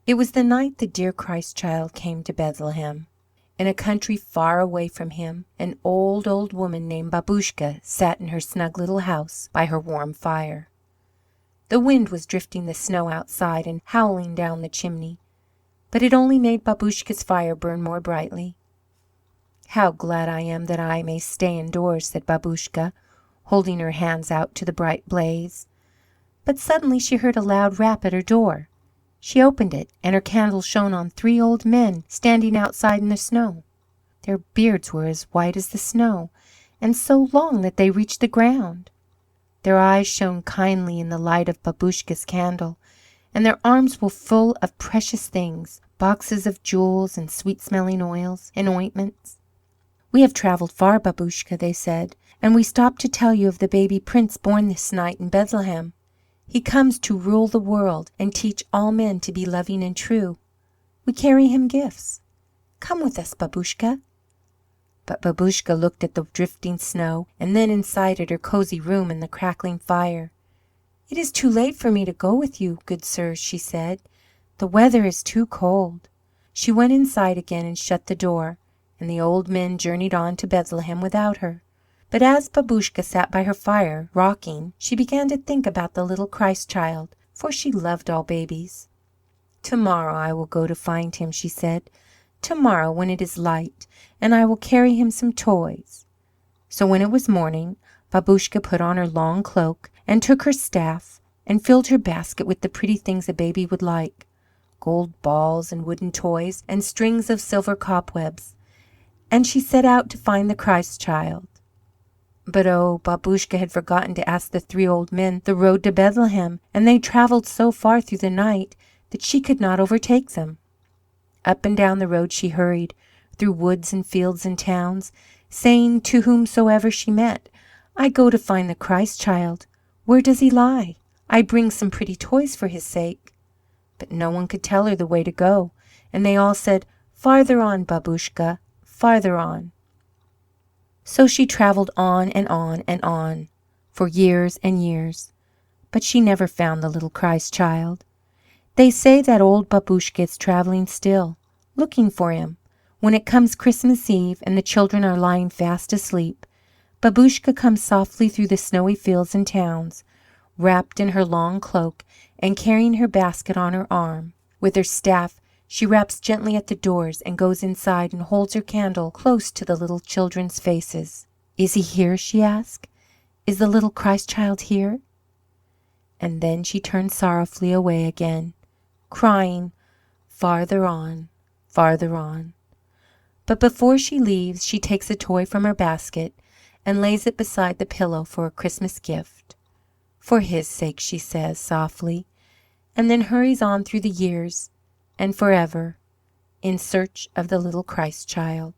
It was the night the dear Christ child came to Bethlehem. In a country far away from him, an old, old woman named Baboushka sat in her snug little house by her warm fire. The wind was drifting the snow outside and howling down the chimney, but it only made Baboushka's fire burn more brightly. "How glad I am that I may stay indoors," said Baboushka, holding her hands out to the bright blaze. But suddenly she heard a loud rap at her door. She opened it, and her candle shone on three old men standing outside in the snow. Their beards were as white as the snow, and so long that they reached the ground. Their eyes shone kindly in the light of Baboushka's candle, and their arms were full of precious things, boxes of jewels and sweet-smelling oils and ointments. "We have travelled far, Baboushka," they said, "and we stopped to tell you of the baby prince born this night in Bethlehem. He comes to rule the world and teach all men to be loving and true. We carry him gifts. Come with us, Baboushka." But Baboushka looked at the drifting snow and then inside at her cozy room and the crackling fire. "It is too late for me to go with you, good sirs," she said. "The weather is too cold." She went inside again and shut the door, and the old men journeyed on to Bethlehem without her. But as Baboushka sat by her fire, rocking, she began to think about the little Christ child, for she loved all babies. "To-morrow I will go to find him," she said. "To-morrow, when it is light, and I will carry him some toys." So when it was morning, Baboushka put on her long cloak and took her staff and filled her basket with the pretty things a baby would like, gold balls and wooden toys and strings of silver cobwebs, and she set out to find the Christ child. But oh, Baboushka had forgotten to ask the three old men the road to Bethlehem, and they travelled so far through the night that she could not overtake them. Up and down the road she hurried, through woods and fields and towns, saying to whomsoever she met, "I go to find the Christ child. Where does he lie? I bring some pretty toys for his sake." But no one could tell her the way to go, and they all said, "Farther on, Baboushka, farther on." So she travelled on and on and on, for years and years, but she never found the little Christ child. They say that old Baboushka is travelling still, looking for him. When it comes Christmas Eve and the children are lying fast asleep, Baboushka comes softly through the snowy fields and towns, wrapped in her long cloak and carrying her basket on her arm. With her staff she raps gently at the doors and goes inside and holds her candle close to the little children's faces. "Is he here?" she asks. "Is the little Christ child here?" And then she turns sorrowfully away again, crying, "Farther on, farther on." But before she leaves, she takes a toy from her basket and lays it beside the pillow for a Christmas gift. "For his sake," she says softly, and then hurries on through the years and forever in search of the little Christ child.